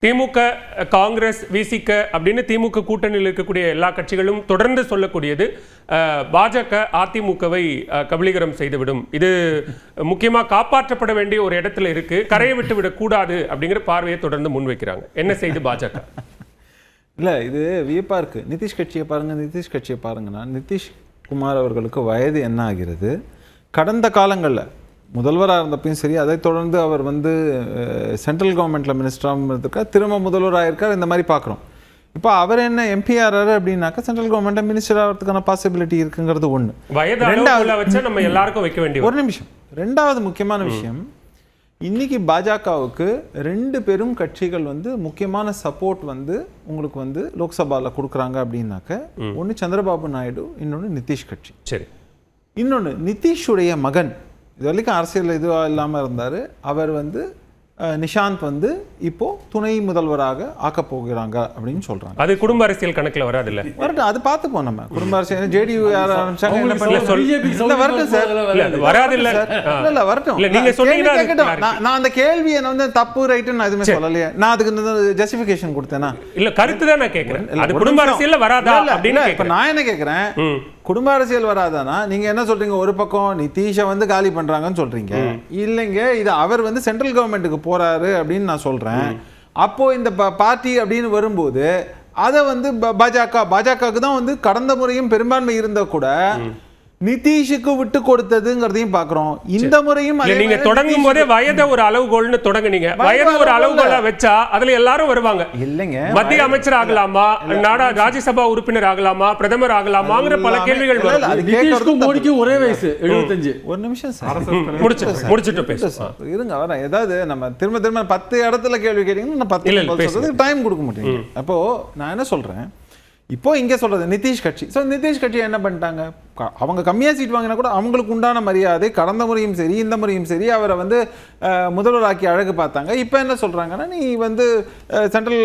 திமுக, காங்கிரஸ், விசிக அப்படின்னு திமுக கூட்டணியில் இருக்கக்கூடிய எல்லா கட்சிகளும் தொடர்ந்து சொல்லக்கூடியது பாஜக அதிமுகவை கபலீகரம் செய்துவிடும், இது முக்கியமாக காப்பாற்றப்பட வேண்டிய ஒரு இடத்துல இருக்கு, கரையை விட்டு விடக்கூடாது அப்படிங்கிற பார்வையை தொடர்ந்து முன்வைக்கிறாங்க. என்ன செய்து பாஜக? இல்லை, இது வியப்பாக இருக்குது. நிதிஷ் கட்சியை பாருங்கள், நிதிஷ் கட்சியை பாருங்கன்னா நிதிஷ் குமார் அவர்களுக்கு வயது என்ன ஆகிறது? கடந்த காலங்களில் முதல்வராக இருந்தப்பையும் சரி, அதை தொடர்ந்து அவர் சென்ட்ரல் கவர்மெண்ட்டில் மினிஸ்டராக இருந்திருக்கார், திரும்ப முதல்வராக இருக்கார். இந்த மாதிரி பார்க்குறோம். இப்போ அவர் என்ன எம்பி ஆறாரு அப்படின்னாக்கா சென்ட்ரல் கவர்மெண்ட்டை மினிஸ்டர் ஆகிறதுக்கான பாசிபிலிட்டி இருக்குங்கிறது ஒன்று. வச்சா நம்ம எல்லாருக்கும் வைக்க வேண்டிய ஒரு நிமிஷம். ரெண்டாவது முக்கியமான விஷயம், இன்னைக்கு பாஜகவுக்கு ரெண்டு பெரும் கட்சிகள் முக்கியமான சப்போர்ட் உங்களுக்கு லோக்சபாவில் கொடுக்குறாங்க அப்படின்னாக்க, ஒன்று சந்திரபாபு நாயுடு, இன்னொன்று நிதிஷ் கட்சி. சரி. இன்னொன்று நிதிஷுடைய மகன் இது வரைக்கும் அரசியல் இதுவாக இல்லாமல் இருந்தார். அவர் நிஷாந்த் இப்போ துணை முதல்வராக ஆக்க போகிறாங்க அப்படின்னு சொல்றாங்க. அது குடும்ப அரசியல் கணக்கில் வராது இல்ல? வரட்டும், அது பார்த்துப்போம். நம்ம குடும்ப அரசியல் ஜேடியு யார் ஆரம்பிச்சாங்க, வரட்டும் சார், வராது இல்ல, இல்ல வரட்டும். நீங்க சொன்னீங்க, நான் அந்த கேள்வியை தப்பு ரைட்டுன்னு நான் எதுவுமே சொல்லலையே. நான் அதுக்கு ஜஸ்டிஃபிகேஷன் கொடுத்தேனா? இல்ல, கருத்து தான் நான் கேட்கிறேன். அது குடும்ப அரசியல் வராதா அப்படின்னு. இப்ப நான் என்ன கேட்கிறேன், குடும்ப அரசியல் வராதானா? நீங்க என்ன சொல்றீங்க? ஒரு பக்கம் நிதிஷை காலி பண்றாங்கன்னு சொல்றீங்க, இல்லைங்க இது அவர் சென்ட்ரல் கவர்மெண்ட்டுக்கு போறாரு அப்படின்னு நான் சொல்றேன். அப்போ இந்த பார்ட்டி அப்படின்னு வரும்போது அதை பாஜகவுக்கு தான் கடந்த முறையும் பெரும்பான்மை இருந்தா கூட நிதிஷுக்கு விட்டு கொடுத்ததுங்கிறதையும் பாக்குறோம். இந்த முறையும் நீங்க தொடங்கும் போதே வயதை ஒரு அளவுகோல்னு தொடங்குனீங்க. வயது ஒரு அளவுகோலா வச்சா அதுல எல்லாரும் வருவாங்க. இல்லைங்க, மத்திய அமைச்சர் ஆகலாமா, ராஜ்யசபா உறுப்பினர் ஆகலாமா, பிரதமர் ஆகலாமாங்கிற பல கேள்விகள் வரும். மோடிக்கும் ஒரே வயசு 75. ஒரு நிமிஷம் சார், முடிச்சுட்டு பேசுங்க. இருங்க வரேன். ஏதாவது நம்ம திரும்ப 10 இடத்துல கேள்வி கேட்டீங்கன்னா 10 டைம் கொடுக்க மாட்டீங்க. அப்போ நான் என்ன சொல்றேன், இப்போ இங்கே சொல்றது நிதிஷ் கட்சி. ஸோ நிதிஷ் கட்சி என்ன பண்ணிட்டாங்க, அவங்க கம்மியாக சீட் வாங்கினா கூட அவங்களுக்கு உண்டான மரியாதை கடந்த முறையும் சரி இந்த முறையும் சரி அவரை முதல்வராக்கி அழகு பார்த்தாங்க. இப்போ என்ன சொல்கிறாங்கன்னா, நீ சென்ட்ரல்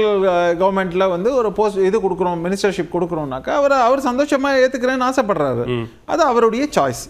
கவர்மெண்ட்டில் ஒரு போஸ்ட் இது கொடுக்குறோம், மினிஸ்டர்ஷிப் கொடுக்குறோம்னாக்கா அவர் சந்தோஷமாக ஏற்றுக்கிறேன்னு ஆசைப்படுறாரு. அது அவருடைய சாய்ஸ்.